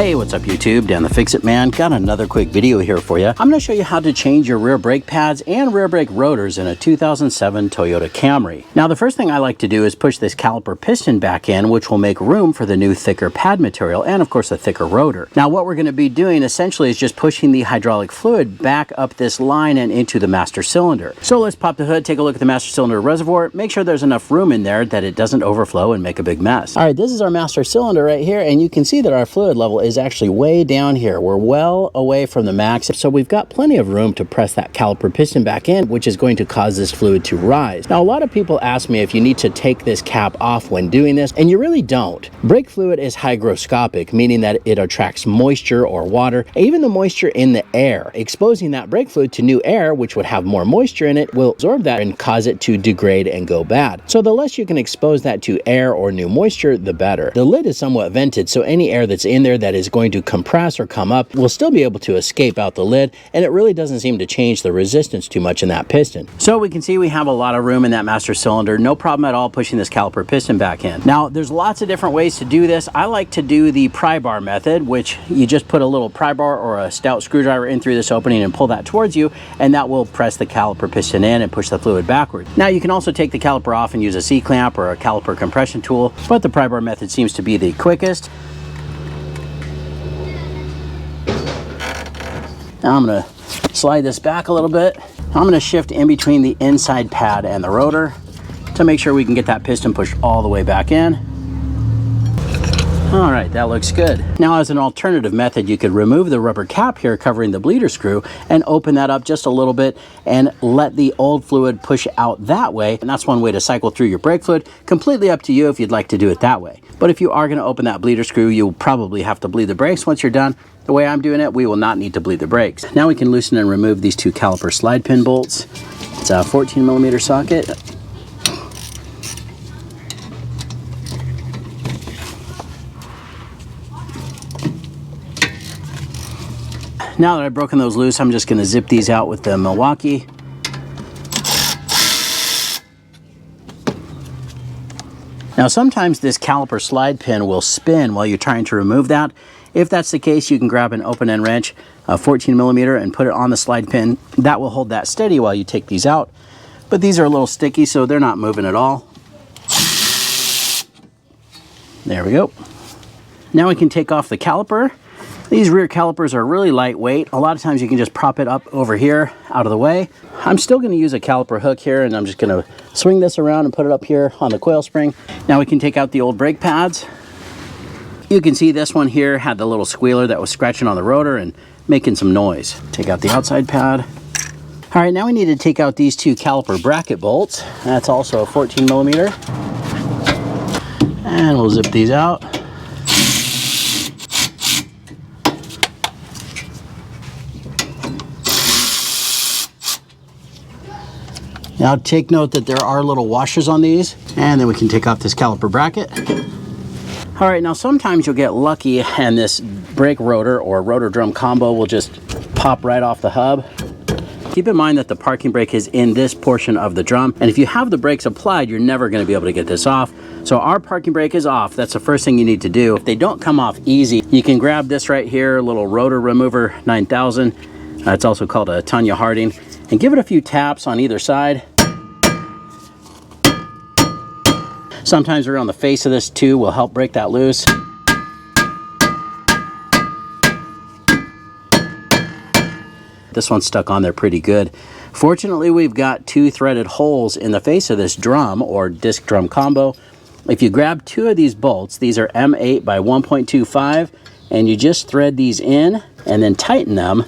Hey, what's up YouTube? Dan the Fix-It Man. Got another quick video here for you. I'm going to show you how to change your rear brake pads and rear brake rotors in a 2007 Toyota Camry. Now the first thing I like to do is push this caliper piston back in, which will make room for the new thicker pad material and of course a thicker rotor. Now what we're going to be doing essentially is just pushing the hydraulic fluid back up this line and into the master cylinder. So let's pop the hood, take a look at the master cylinder reservoir, make sure there's enough room in there that it doesn't overflow and make a big mess. All right, this is our master cylinder right here, and you can see that our fluid level is actually way down here. We're well away from the max, so we've got plenty of room to press that caliper piston back in, which is going to cause this fluid to rise. Now, a lot of people ask me if you need to take this cap off when doing this, and you really don't. Brake fluid is hygroscopic, meaning that it attracts moisture or water, even the moisture in the air. Exposing that brake fluid to new air, which would have more moisture in it, will absorb that and cause it to degrade and go bad. So the less you can expose that to air or new moisture, the better. The lid is somewhat vented, so any air that's in there that is going to compress or come up will still be able to escape out the lid, and it really doesn't seem to change the resistance too much in that piston. So we can see we have a lot of room in that master cylinder. No problem at all pushing this caliper piston back in. Now there's lots of different ways to do this. I like to do the pry bar method, which you just put a little pry bar or a stout screwdriver in through this opening and pull that towards you, and that will press the caliper piston in and push the fluid backward. Now you can also take the caliper off and use a C-clamp or a caliper compression tool, but the pry bar method seems to be the quickest. Now I'm going to slide this back a little bit. I'm going to shift in between the inside pad and the rotor to make sure we can get that piston pushed all the way back in. All right, that looks good. Now as an alternative method, you could remove the rubber cap here covering the bleeder screw and open that up just a little bit and let the old fluid push out that way. And that's one way to cycle through your brake fluid. Completely up to you if you'd like to do it that way. But if you are going to open that bleeder screw, you'll probably have to bleed the brakes once you're done. The way I'm doing it, we will not need to bleed the brakes. Now we can loosen and remove these two caliper slide pin bolts. It's a 14mm socket. Now that I've broken those loose, I'm just going to zip these out with the Milwaukee. Now sometimes this caliper slide pin will spin while you're trying to remove that. If that's the case, you can grab an open end wrench, a 14mm, and put it on the slide pin. That will hold that steady while you take these out. But these are a little sticky, so they're not moving at all. There we go. Now we can take off the caliper. These rear calipers are really lightweight. A lot of times you can just prop it up over here out of the way. I'm still going to use a caliper hook here, and I'm just going to swing this around and put it up here on the coil spring. Now we can take out the old brake pads. You can see this one here had the little squealer that was scratching on the rotor and making some noise. Take out the outside pad. All right, now we need to take out these two caliper bracket bolts. That's also a 14mm. And we'll zip these out. Now take note that there are little washers on these, and then we can take off this caliper bracket. All right, now sometimes you'll get lucky and this brake rotor or rotor drum combo will just pop right off the hub. Keep in mind that the parking brake is in this portion of the drum, and if you have the brakes applied, you're never going to be able to get this off. So our parking brake is off. That's the first thing you need to do. If they don't come off easy, you can grab this right here, a little rotor remover 9000. It's also called a Tanya Harding, and give it a few taps on either side. Sometimes around the face of this too will help break that loose. This one's stuck on there pretty good. Fortunately, we've got two threaded holes in the face of this drum or disc drum combo. If you grab two of these bolts, these are M8 by 1.25, and you just thread these in and then tighten them,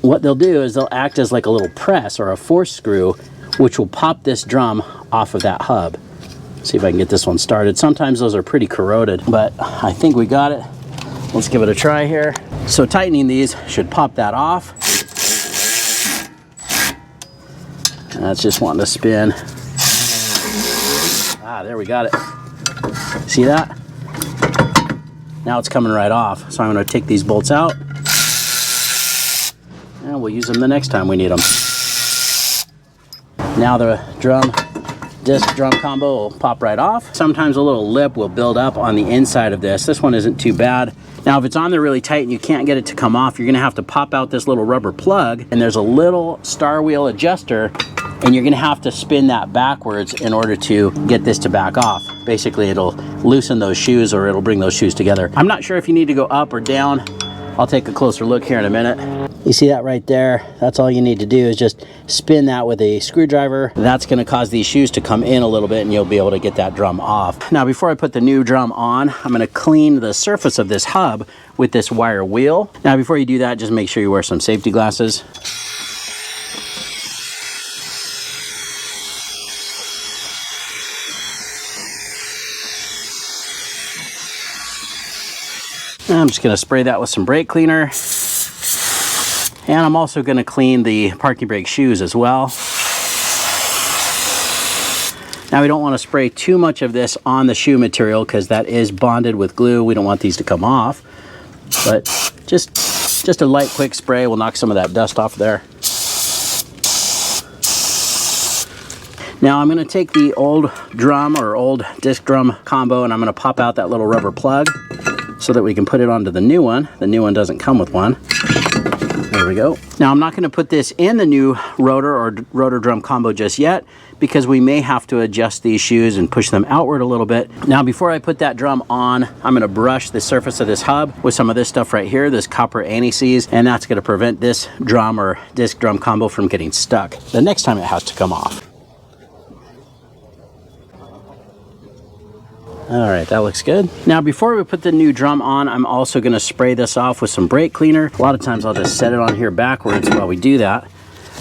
what they'll do is they'll act as like a little press or a force screw, which will pop this drum off of that hub. See if I can get this one started. Sometimes those are pretty corroded, but I think we got it. Let's give it a try here. So tightening these should pop that off. And that's just wanting to spin. Ah, there we got it. See that? Now it's coming right off. So I'm going to take these bolts out, and we'll use them the next time we need them. Now the drum disc drum combo will pop right off. Sometimes a little lip will build up on the inside of this. This one isn't too bad. Now, if it's on there really tight and you can't get it to come off, you're gonna have to pop out this little rubber plug, and there's a little star wheel adjuster, and you're gonna have to spin that backwards in order to get this to back off. Basically, it'll loosen those shoes, or it'll bring those shoes together. I'm not sure if you need to go up or down. I'll take a closer look here in a minute. You see that right there? That's all you need to do is just spin that with a screwdriver. That's gonna cause these shoes to come in a little bit, and you'll be able to get that drum off. Now, before I put the new drum on, I'm gonna clean the surface of this hub with this wire wheel. Now, before you do that, just make sure you wear some safety glasses. I'm just going to spray that with some brake cleaner. And I'm also going to clean the parking brake shoes as well. Now, we don't want to spray too much of this on the shoe material because that is bonded with glue. We don't want these to come off. But just a light, quick spray will knock some of that dust off there. Now, I'm going to take the old drum or old disc drum combo, and I'm going to pop out that little rubber plug so that we can put it onto the new one. The new one doesn't come with one. There we go. Now, I'm not going to put this in the new rotor or rotor drum combo just yet because we may have to adjust these shoes and push them outward a little bit. Now, before I put that drum on, I'm going to brush the surface of this hub with some of this stuff right here, this copper anti-seize, and that's going to prevent this drum or disc drum combo from getting stuck the next time it has to come off. All right, that looks good. Now, before we put the new drum on, I'm also gonna spray this off with some brake cleaner. A lot of times I'll just set it on here backwards while we do that.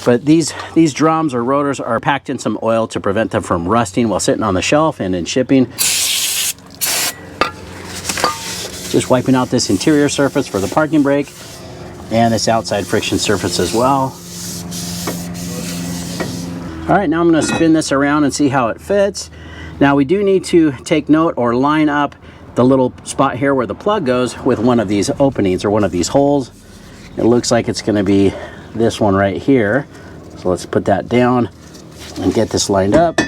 But these drums or rotors are packed in some oil to prevent them from rusting while sitting on the shelf and in shipping. Just wiping out this interior surface for the parking brake and this outside friction surface as well. All right, now I'm gonna spin this around and see how it fits. Now, we do need to take note or line up the little spot here where the plug goes with one of these openings or one of these holes. It looks like it's going to be this one right here. So let's put that down and get this lined up.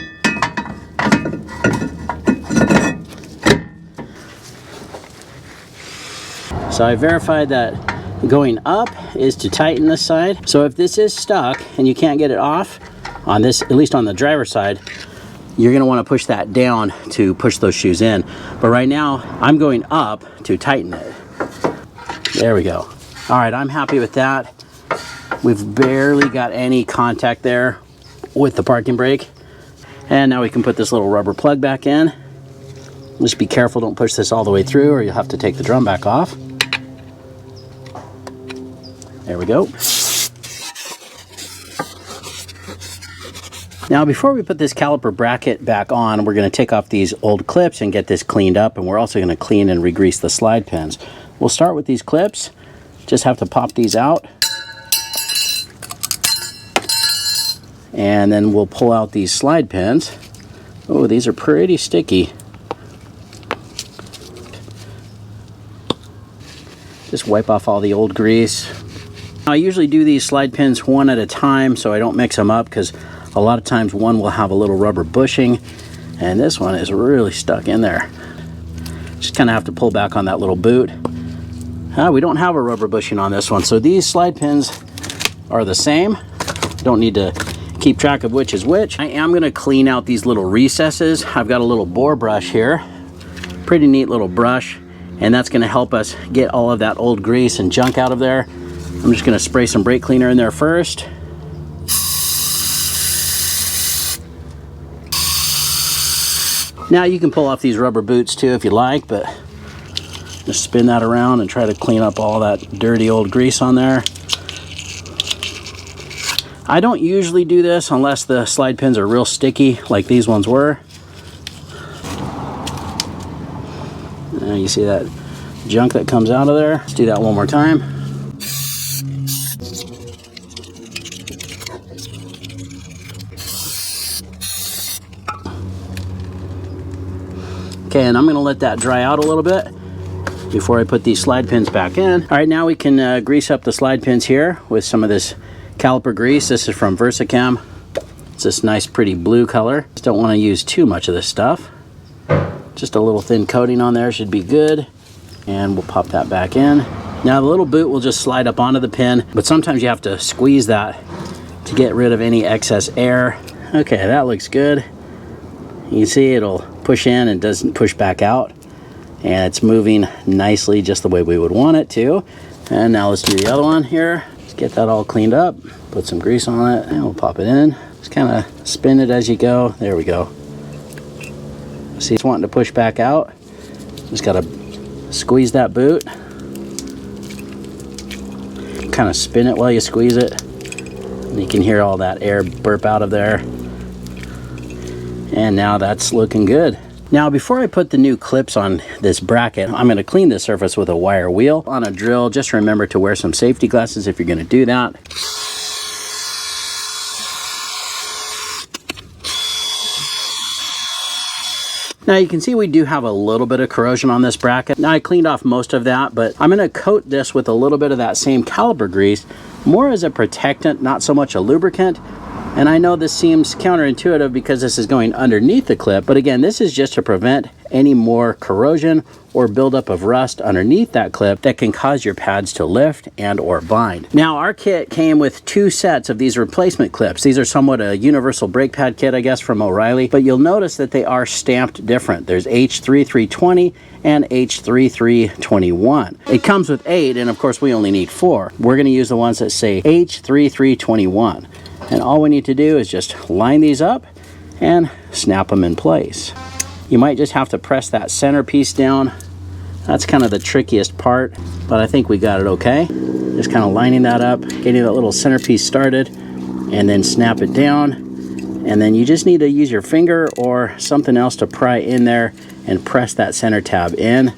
So I verified that going up is to tighten this side. So if this is stuck and you can't get it off on this, at least on the driver's side, you're going to want to push that down to push those shoes in. But right now, I'm going up to tighten it. There we go. All right, I'm happy with that. We've barely got any contact there with the parking brake. And now we can put this little rubber plug back in. Just be careful, don't push this all the way through or you'll have to take the drum back off. There we go. Now, before we put this caliper bracket back on, we're going to take off these old clips and get this cleaned up, and we're also going to clean and re-grease the slide pins. We'll start with these clips. Just have to pop these out. And then we'll pull out these slide pins. Oh, these are pretty sticky. Just wipe off all the old grease. I usually do these slide pins one at a time so I don't mix them up, because a lot of times one will have a little rubber bushing and this one is really stuck in there. Just kind of have to pull back on that little boot. We don't have a rubber bushing on this one, so these slide pins are the same. Don't need to keep track of which is which. I am going to clean out these little recesses. I've got a little bore brush here, pretty neat little brush, and that's going to help us get all of that old grease and junk out of there. I'm just going to spray some brake cleaner in there first. Now you can pull off these rubber boots too if you like, but just spin that around and try to clean up all that dirty old grease on there. I don't usually do this unless the slide pins are real sticky like these ones were. You see that junk that comes out of there? Let's do that one more time. Okay, and I'm going to let that dry out a little bit before I put these slide pins back in. All right, now we can grease up the slide pins here with some of this caliper grease. This is from VersaChem. It's this nice pretty blue color. Just don't want to use too much of this stuff. Just a little thin coating on there should be good. And we'll pop that back in. Now the little boot will just slide up onto the pin, but sometimes you have to squeeze that to get rid of any excess air. Okay, that looks good. You can see it'll push in and doesn't push back out. And it's moving nicely just the way we would want it to. And now let's do the other one here. Let's get that all cleaned up. Put some grease on it and we'll pop it in. Just kind of spin it as you go. There we go. See, it's wanting to push back out. Just got to squeeze that boot. Kind of spin it while you squeeze it. And you can hear all that air burp out of there. And now that's looking good. Now, before I put the new clips on this bracket, I'm going to clean the surface with a wire wheel. On a drill, just remember to wear some safety glasses if you're going to do that. Now you can see we do have a little bit of corrosion on this bracket. Now I cleaned off most of that, but I'm going to coat this with a little bit of that same caliper grease, more as a protectant, not so much a lubricant. And I know this seems counterintuitive because this is going underneath the clip, but again, this is just to prevent any more corrosion or buildup of rust underneath that clip that can cause your pads to lift and or bind. Now, our kit came with 2 sets of these replacement clips. These are somewhat a universal brake pad kit, I guess, from O'Reilly, but you'll notice that they are stamped different. There's H3320 and H3321. It comes with 8, and of course, we only need 4. We're gonna use the ones that say H3321. And all we need to do is just line these up and snap them in place. You might just have to press that center piece down. That's kind of the trickiest part, but I think we got it okay. Just kind of lining that up, getting that little centerpiece started, and then snap it down. And then you just need to use your finger or something else to pry in there and press that center tab in.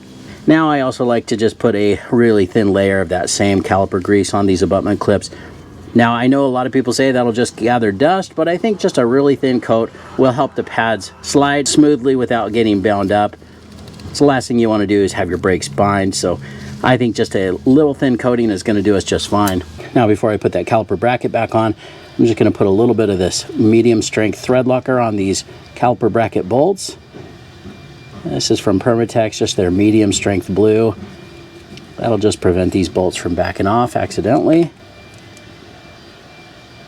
Now I also like to just put a really thin layer of that same caliper grease on these abutment clips. Now, I know a lot of people say that'll just gather dust, but I think just a really thin coat will help the pads slide smoothly without getting bound up. So the last thing you want to do is have your brakes bind, so I think just a little thin coating is going to do us just fine. Now, before I put that caliper bracket back on, I'm just going to put a little bit of this medium strength thread locker on these caliper bracket bolts. This is from Permatex, just their medium strength blue. That'll just prevent these bolts from backing off accidentally.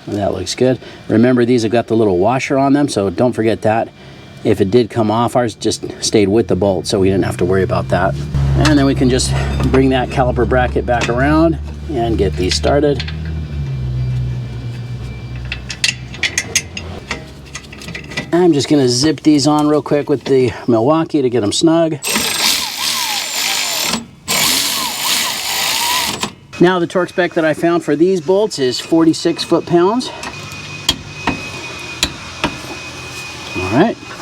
And that looks good. Remember, these have got the little washer on them, so don't forget that. If it did come off, ours just stayed with the bolt, so we didn't have to worry about that. And then we can just bring that caliper bracket back around and get these started. I'm just gonna zip these on real quick with the Milwaukee to get them snug. Now the torque spec that I found for these bolts is 46 foot-pounds. All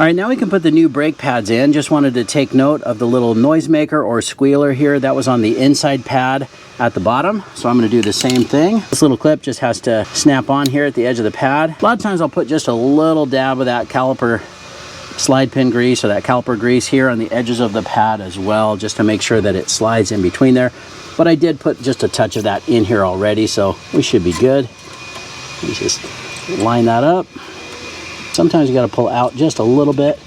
right, now we can put the new brake pads in. Just wanted to take note of the little noisemaker or squealer here. That was on the inside pad at the bottom. So I'm gonna do the same thing. This little clip just has to snap on here at the edge of the pad. A lot of times I'll put just a little dab of that caliper slide pin grease or that caliper grease here on the edges of the pad as well, just to make sure that it slides in between there. But I did put just a touch of that in here already, so we should be good. Let's just line that up. Sometimes you got to pull out just a little bit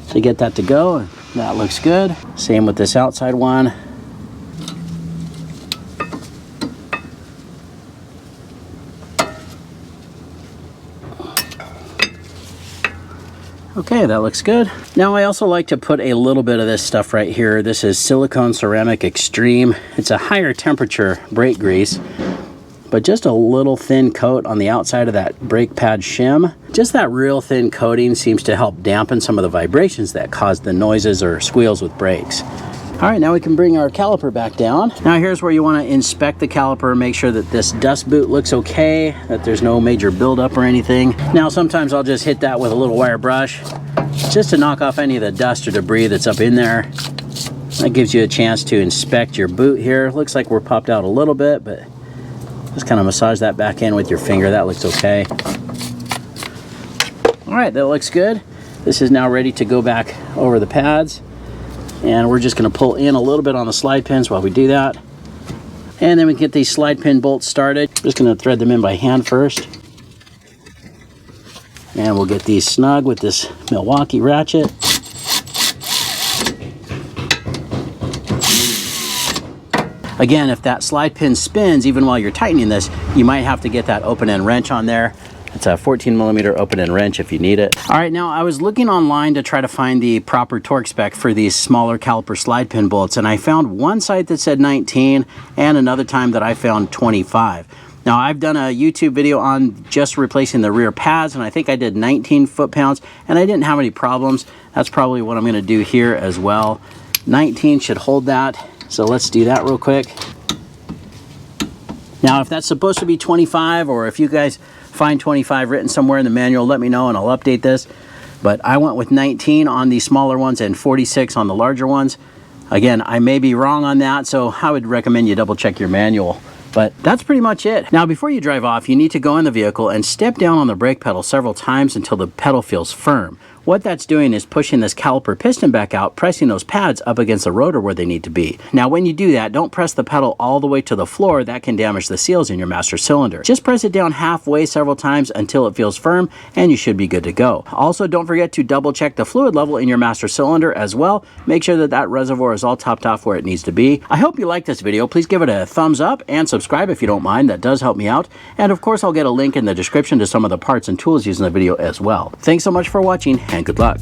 to get that to go. That looks good. Same with this outside one. Okay, that looks good. Now I also like to put a little bit of this stuff right here. This is Silicone Ceramic Extreme. It's a higher temperature brake grease, but just a little thin coat on the outside of that brake pad shim. Just that real thin coating seems to help dampen some of the vibrations that cause the noises or squeals with brakes. All right, now we can bring our caliper back down. Now here's where you want to inspect the caliper, make sure that this dust boot looks okay, that there's no major buildup or anything. Now sometimes I'll just hit that with a little wire brush just to knock off any of the dust or debris that's up in there. That gives you a chance to inspect your boot here. Looks like we're popped out a little bit, but just kind of massage that back in with your finger. That looks okay. All right, that looks good. This is now ready to go back over the pads. And we're just going to pull in a little bit on the slide pins while we do that. And then we get these slide pin bolts started. Just going to thread them in by hand first. And we'll get these snug with this Milwaukee ratchet. Again, if that slide pin spins, even while you're tightening this, you might have to get that open-end wrench on there. It's a 14mm open-end wrench if you need it. All right, now I was looking online to try to find the proper torque spec for these smaller caliper slide pin bolts, and I found one site that said 19 and another time that I found 25. Now, I've done a YouTube video on just replacing the rear pads, and I think I did 19 foot-pounds, and I didn't have any problems. That's probably what I'm going to do here as well. 19 should hold that. So let's do that real quick. Now, if that's supposed to be 25, or if you guys find 25 written somewhere in the manual, let me know and I'll update this. But I went with 19 on the smaller ones and 46 on the larger ones. Again, I may be wrong on that, so I would recommend you double check your manual. But that's pretty much it. Now, before you drive off, you need to go in the vehicle and step down on the brake pedal several times until the pedal feels firm. What that's doing is pushing this caliper piston back out, pressing those pads up against the rotor where they need to be. Now, when you do that, don't press the pedal all the way to the floor. That can damage the seals in your master cylinder. Just press it down halfway several times until it feels firm, and you should be good to go. Also, don't forget to double check the fluid level in your master cylinder as well. Make sure that that reservoir is all topped off where it needs to be. I hope you liked this video. Please give it a thumbs up and subscribe if you don't mind. That does help me out. And of course, I'll get a link in the description to some of the parts and tools used in the video as well. Thanks so much for watching, and good luck.